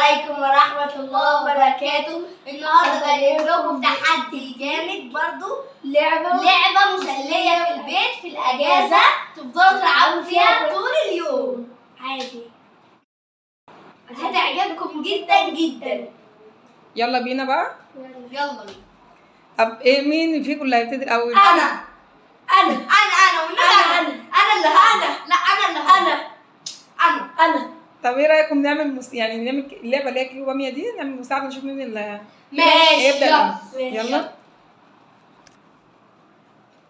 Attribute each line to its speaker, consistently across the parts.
Speaker 1: عليكم ورحمة الله وبركاته. النهارده جايب لكم تحدي جامد برضو، لعبة مسلية في البيت في الأجازة تفضلوا تلعبوا فيها طول اليوم عادي. هتعجبكم جدا جدا.
Speaker 2: يلا بينا بقى.
Speaker 1: يلا بينا.
Speaker 2: طب ايه مين فيكم اللي هيبتدي الاول؟
Speaker 1: أنا
Speaker 2: طب ايه رايكم نعمل يعني نعمل اللعبه اللي هي كيلو باميه دي، نعمل مساعده نشوف مين اللي
Speaker 1: ماشي.
Speaker 2: هيبدا الاول. يلا.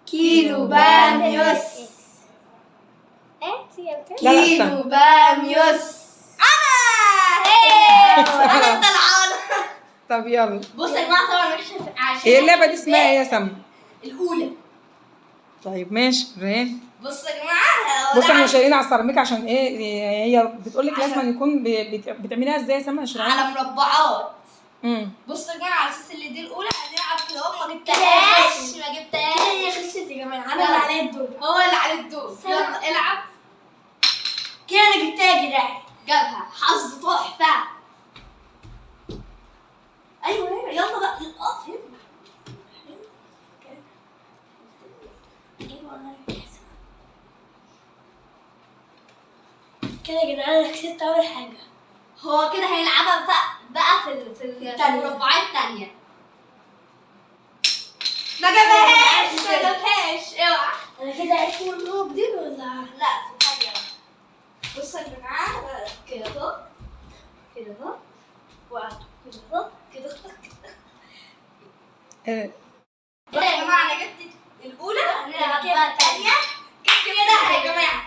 Speaker 1: كيلو باميوس. كيلو باميوس. أنا الطلعانة.
Speaker 2: طب يلا.
Speaker 1: بص يا جماعة، طبعا عشان
Speaker 2: هي اللعبه دي اسمها ايه يا سما؟
Speaker 1: الأولى.
Speaker 2: طيب ماشي ريان.
Speaker 1: بصوا يا جماعة،
Speaker 2: بص احنا شايلين على السيراميك عشان ايه؟ هي بتقول لك لازم يكون بتعمليها ازاي يا سما؟ اشرحي.
Speaker 1: على مربعات. بصوا يا جماعة، على اساس اللي دي الأولى هنلعب كده اهو. ما جبتهاش هي خسرت يا جماعة. أنا اللي عليا الدور. هو اللي عليه الدور. يلا العب. كده أنا جبتها يا جدعان. جابها. حظ تحفة. أيوه يلا بقى اقف هنا. كده يا جدعان انا كسبت اول حاجه. هو كده هيلعبها بقى في المربعات التانية. ما جابهاش اوعى. انا كده عرفت ان هو جديد ولا لا؟ في حاجه. بصوا يا جماعه، كده اهو كده اهو كده اهو كده كده يا جماعه. انا جبت الاولى، هنلعب بقى الثانيه كده يا جماعه.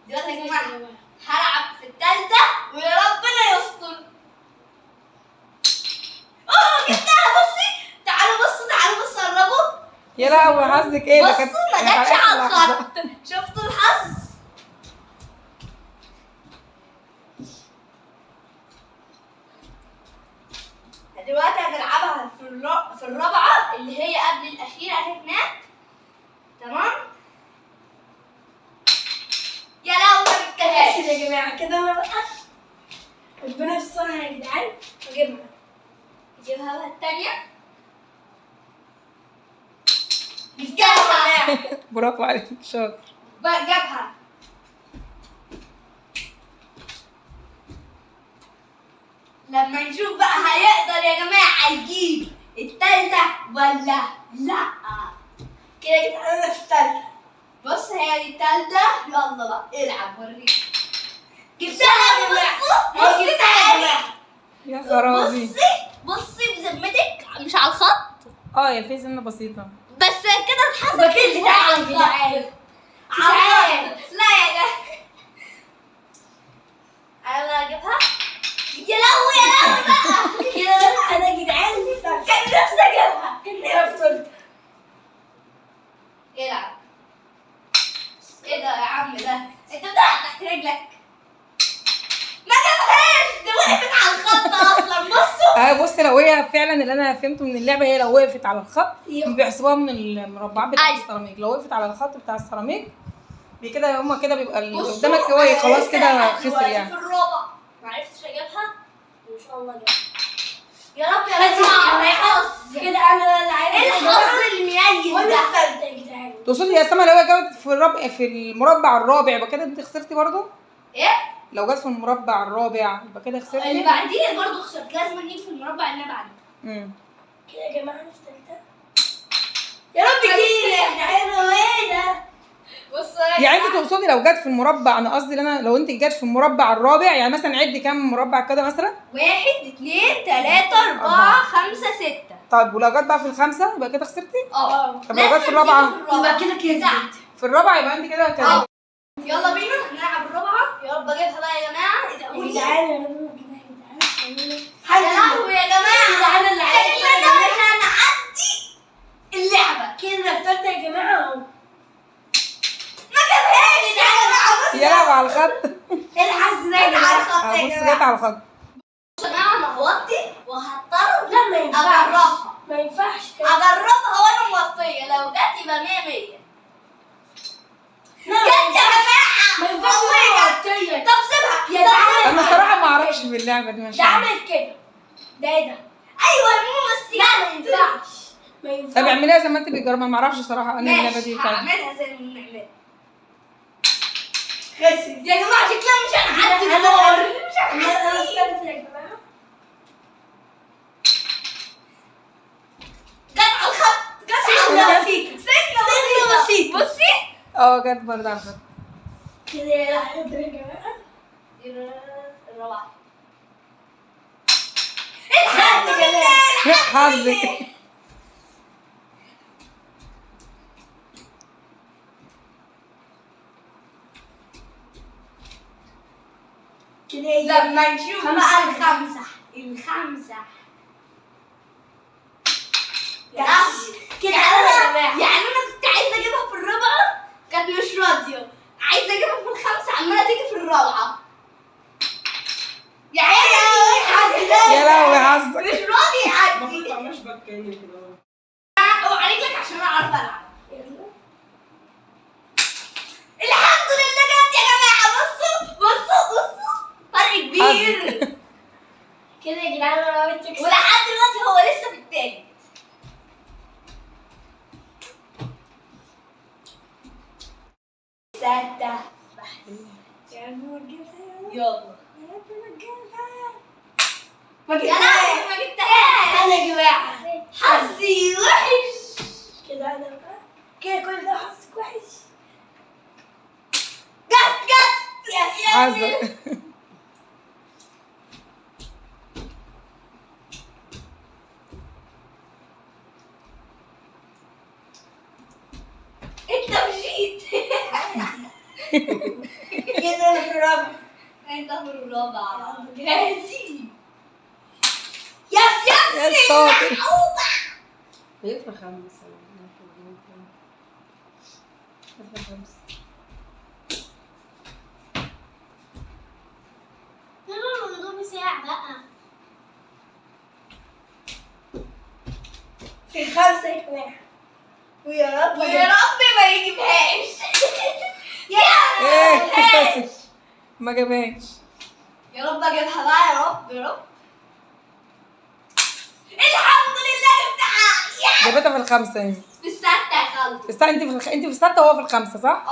Speaker 1: دلوقتي يا جماعه هلعب في الثالثه ويا ربنا يستر. جبتها. بصي تعالوا بصوا قربوا.
Speaker 2: يا لهوي حظك ايه ده؟
Speaker 1: بصوا ما جاتش على الخط. شفتوا الحظ؟ دلوقتي هنلعبها في الرابعه اللي هي قبل الاخيره اهي هناك. تمام. يا لهوي ما جبتهاش يا جماعه. كده انا بقى ربنا يسترها يا جدعان واجيبها. نجيبها بقى الثانيه. جبتها.
Speaker 2: برافو عليك شاطر.
Speaker 1: بقى جابها. لما نشوف بقى هيقدر يا جماعه يجيب الثالثه ولا لا. كده يا جدعان انا في الثالثه. بص هي دي الثالثه. يلا بقى العب وريني. جبتها يا جماعه. بصي تعالي.
Speaker 2: يا خرابي.
Speaker 1: بصي بذمتك مش على الخط.
Speaker 2: يا في سنه بسيطه
Speaker 1: بس كده اتحسب. كده تعالي يا جدعان. لا يا جدعان. انا اجيبها. يا لهوي بقى. كده انا يا جدعان كان نفسي اجيبها. كان نفسي. العب. ايه ده يا عم ده؟ انت بتقع تحت رجلك. ما جابهاش. دي وقفت على الخط اصلا. بصوا.
Speaker 2: بصي لو هي فعلا اللي انا فهمته من اللعبه، هي لو وقفت على الخط بيحسبوها من المربعات بتاع السيراميك. لو وقفت على الخط بتاع السيراميك كده هما كده بيبقى اللي قدامك هو خلاص كده خسر يعني.
Speaker 1: في الرابع ما عرفتش اجيبها وان شاء الله اجيبها. يا رب يا رب. كده انا اللي عايزه. ايه الحظ الميت ده؟ وانا الثالثه يا جدعان.
Speaker 2: تقصدي يا سما لو هي جابت في المربع الرابع يبقى كده انت خسرتي برضه؟
Speaker 1: ايه؟
Speaker 2: لو جت في المربع الرابع يبقى كده خسرتي.
Speaker 1: اللي بعديه برضه خسرت. لازم نجيب في المربع اللي بعده. كده يا جماعه انا في الثالثه. يا رب كده يا جدعان. ايه ده؟ بصوا
Speaker 2: يعني انت تقصدي لو جت في المربع، انا قصدي لو انت جت في المربع الرابع، يعني مثلا عدي كام مربع كده مثلا؟
Speaker 1: 1 2 3 4 5 6.
Speaker 2: طيب ولو جت بقى في الخامسه يبقى كده خسرتي؟ طب لو جت في
Speaker 1: الرابعه يبقى كده كسبت.
Speaker 2: في الرابعه يبقى انت كده كسبتي.
Speaker 1: يلا بينا نلعب الرابعه. يا رب اجيبها بقى يا جماعه. ادعوا لي. يا لهوي يا جماعه. انا اللي احنا هنعدي اللعبه كده. الثالثه يا جماعه ما جابهاش يا جماعه.
Speaker 2: يا لهوي على الخط.
Speaker 1: الحظ ده جت على الخط يا
Speaker 2: بص
Speaker 1: جماعه.
Speaker 2: جت على الخط.
Speaker 1: يا جماعه انا هوطي وهضطر. لا ما ينفعش اجربها. ما ينفعش كده. اجربها وانا موطيه. لو جت يبقى 100 100. جت يا جماعه. ما
Speaker 2: مالكش في اللعبه دي ما
Speaker 1: ده
Speaker 2: شاء الله.
Speaker 1: عمل كده. ده ايه ده؟ ايوه الماما لا ما ينفعش. ما ينفعش.
Speaker 2: طب اعمليها زي ما انت بتجربها، ما اعرفش صراحه انا اللعبه دي
Speaker 1: ماشي
Speaker 2: بتاعتي.
Speaker 1: هعملها زي ما بنعملها. خسر يا جماعه شكلها مش هنعدي الدور. مش هنعدي يا جماعه. جت على الخط. جت على بسيطه. سنه بسيطه. بصي
Speaker 2: جت برضه على الخط.
Speaker 1: كده يا جماعه. الرابعه. الحمد لله.
Speaker 2: حظك.
Speaker 1: لما نشوف بقى الخمسة كده أنا كنت عايزة أجيبها في الرابعة كانت مش راضية، عايزة أجيبها في الخمسة عمالة تيجي في الرابعة. يا عيني حظي ده
Speaker 2: يا لهوي حظك.
Speaker 1: مش راضي يعدي.
Speaker 2: المفروض ما تعملش باك كده.
Speaker 1: اوعى رجلك عشان أنا أعرف ألعب. الحمد لله جت يا جماعة. بصوا فرق كبير كده يا جدعان. انا بتكسب ولحد دلوقتي هو لسه في التالت. ستة. يلا ما جبتهاش انا يا جماعة. حظي وحش كده. انا بقى كده كل ده حظك وحش. جت يا
Speaker 2: حظك.
Speaker 1: انت مشيت. كده انا في الرابع. انت في الرابع. جاهزين. يس
Speaker 2: يا شاطر.
Speaker 3: هي في خمسة.
Speaker 1: الموضوع ساعة بقى. في خمسة يا جماعة. ويا رب ما يجيبهاش.
Speaker 2: ايه بس ما جابهاش.
Speaker 1: يا رب اجيبها بقى. يا رب الحمد لله جبتها.
Speaker 2: جابتها في الخمسه يعني.
Speaker 1: في الستة يا خالد.
Speaker 2: استنى انت في السته وهو في الخمسه صح؟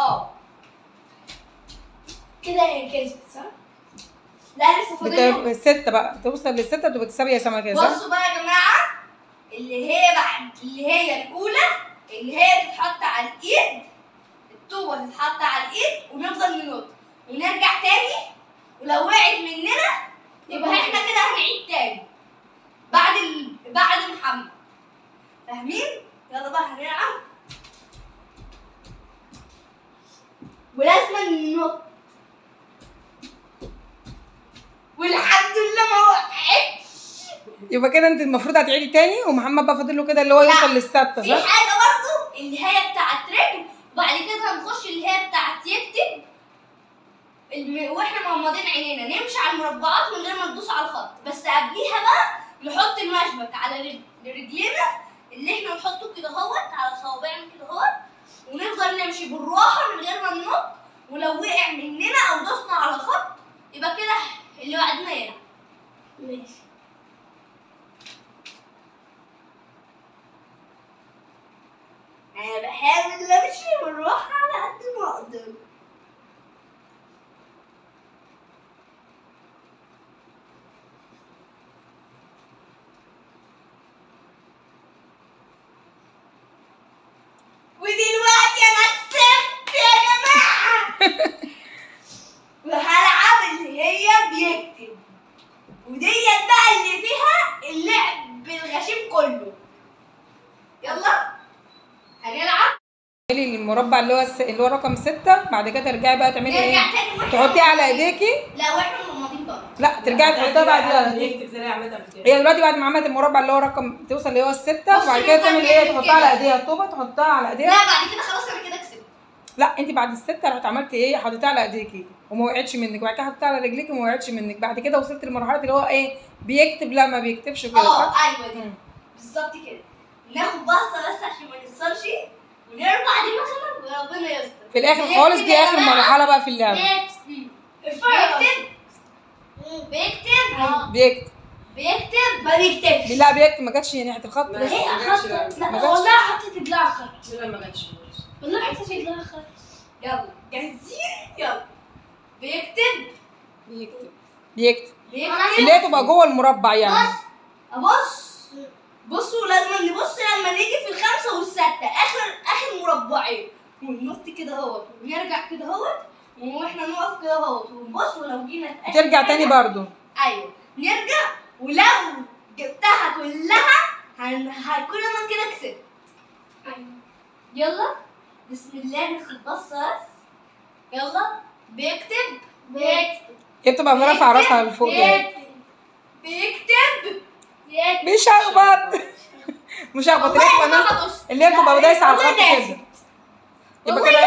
Speaker 1: كده هي كسبت صح؟ لا لسه فاضل.
Speaker 2: السته بقى توصل للسته تبقى تكسبي يا سما كده صح؟
Speaker 1: بصوا بقى يا جماعة اللي هي الأولى اللي هي تتحط على الإيد. الطوبة تتحط على الإيد ونفضل ننط ونرجع تاني. ولو وقعت مننا يبقى احنا كده هنعيد تاني بعد محمد. فاهمين؟ يلا بقى هنلعب. ولازم ننط. والحمد لله ما وقعتش.
Speaker 2: يبقى كده انت المفروض هتعيدي تاني ومحمد بقى فاضل له كده اللي هو يوصل للسته
Speaker 1: في
Speaker 2: صح؟
Speaker 1: حاجة برضو اللي هي بتاعت رجل. وبعد كده هنخش اللي هي بتاعت يكتب. واحنا مغمضين عينينا نمشي على المربعات من غير ما ندوس على الخط. بس قبليها بقى نحط المشبك على رجلينا اللي احنا نحطه كده اهوت على صوابعنا كده اهوت. ونفضل نمشي بالراحة من غير ما ننط. ولو وقع مننا او دوسنا على خط يبقى كده اللي بعدنا يلعب. ماشي. انا بحاول امشي بالراحة على قد ما اقدر. ودلوقتي انا كسبت يا جماعة. وهلعب اللي هي بيكتب. وديت بقى اللي فيها اللعب الغشيم كله. يلا هنلعب.
Speaker 2: تعملي المربع اللي هو رقم 6 بعد كده ترجعي بقى تعملي ايه؟
Speaker 1: نرجع تاني واحنا
Speaker 2: تحطيه على ايديكي.
Speaker 1: لا واحنا مغمضين بقى.
Speaker 2: لا ترجعي تحطيها بعد كده.
Speaker 3: يكتب زي اللي عملتها قبل كده.
Speaker 2: هي دلوقتي بعد ما عملت المربع اللي هو رقم توصل اللي هو الستة
Speaker 1: بصي
Speaker 2: وبعد كده تعمل
Speaker 1: ممكن
Speaker 2: ايه؟
Speaker 1: تعمل
Speaker 2: تحطها على
Speaker 1: كده.
Speaker 2: ايديها الطوبة تحطها على ايديها.
Speaker 1: لا بعد كده خلاص انا كده كسبت.
Speaker 2: لا انت بعد الستة رحت عملتي ايه؟ حطيتها على ايديكي وما وقعتش منك، وبعد كده حطيتها على رجليكي وما وقعتش منك، بعد كده وصلت لمرحلة اللي هو ايه؟ بيكتب لا ما بيكتبش كده صح؟
Speaker 1: ايوه دي بالظبط كده. ناخد بصه بس عشان ما نخسرش ونرفع دماغنا وربنا يستر.
Speaker 2: في الاخر خالص دي اخر مرحلة بقى في اللعبة.
Speaker 1: يكتب بيكتب
Speaker 2: بيكتب.
Speaker 1: بيكتب ما بيكتبش.
Speaker 2: لا بيكتب ما جاتش ناحيه الخط بس.
Speaker 1: هي
Speaker 3: ما جاتش،
Speaker 1: خطت.
Speaker 3: لا.
Speaker 1: لا والله حطيت رجلها خط.
Speaker 3: لا ما جاتش.
Speaker 1: والله حطيت رجلها خط. يلا جاهزين يلا. بيكتب
Speaker 2: بيكتب. بيكتب
Speaker 1: بيكتب.
Speaker 2: اللي هي تبقى جوه المربع يعني.
Speaker 1: ابص بصوا لازم نبص لما نيجي في الخمسة والستة اخر مربعين وننط كده اهوت ونرجع كده اهوت واحنا نقف كده اهوت ونبص ولو جينا في آخر
Speaker 2: ترجع تاني
Speaker 1: حاجة-
Speaker 2: برضو.
Speaker 1: ايوه نرجع ولو جبتها كلها هكون انا كده كسبت. ايوه يلا بسم الله ناخد بصة بس. يلا بيكتب
Speaker 2: هي بتبقى رافعه راسها لفوق كده.
Speaker 1: بيكتب
Speaker 2: بيشخبط. مشخبط اللي هي بتبقى نازلة- اللي هي بتبقى دايسه على الخط كده. يبقى كده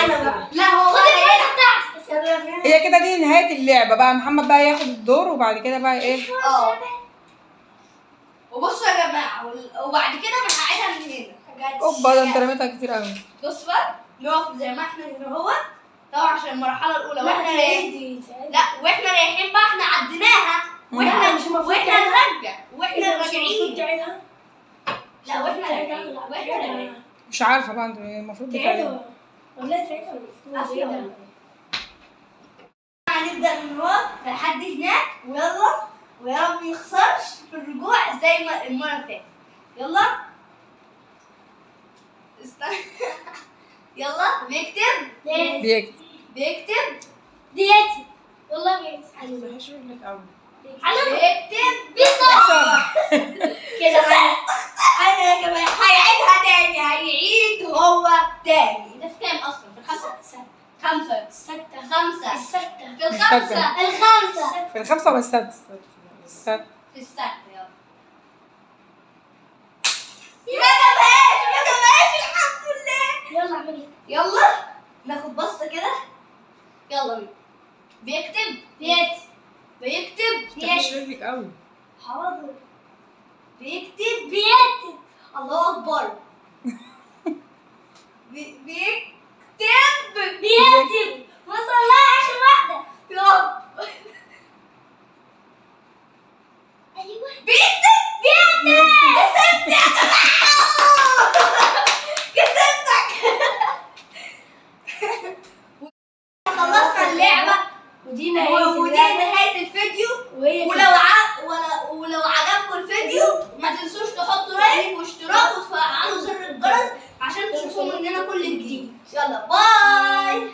Speaker 1: انا لا هو
Speaker 2: هي كده دي نهايه اللعبه بقى. محمد بقى ياخد الدور وبعد كده بقى ايه.
Speaker 1: وبصوا يا جماعه وبعد كده انا هعيدها من هنا.
Speaker 2: اوبا ده انت رميتها كتير قوي.
Speaker 1: بص بقى نقف زي ما احنا هنا اهو طبعا عشان المرحله الاولى واحنا رايحين. لا واحنا رايحين بقى احنا عديناها واحنا نرجع واحنا راجعين. لا واحنا راجعين.
Speaker 2: مش عارفه بقى انت المفروض بتعمل.
Speaker 1: هنبدا من هو لحد هناك ويا رب نخسرش في الرجوع زي ما المره اللي فاتت. يلا استنى. يلا بيكتب
Speaker 2: بيكتب.
Speaker 1: والله بيكتب
Speaker 3: مش رجلك قوي.
Speaker 1: بيكتب كده انا كمان هيعيدها تاني. هيعيد هو تاني. ده في كام اصلا؟ في الخمسة؟ خمسة في الخمسة
Speaker 2: في الخمسه ولا السادس؟ السادس.
Speaker 1: في الستة. يلا ما جابهاش الحمد لله. يلا ناخد بصة كده. يلا بينا. بيكتب
Speaker 3: مش رجلك قوي.
Speaker 1: حاضر. بيكتب الله اكبر. بيكتب وصل لها اخر واحدة. يلا ايوه بيكتب كسبت يا جماعة. كسبتك. خلصنا اللعبة ودي نهاية الفيديو. ولو عجبكم الفيديو ما تنسوش تحطوا لايك واشتراك وتفعلوا زر الجرس عشان تشوفوا مننا كل جديد. يلا باي.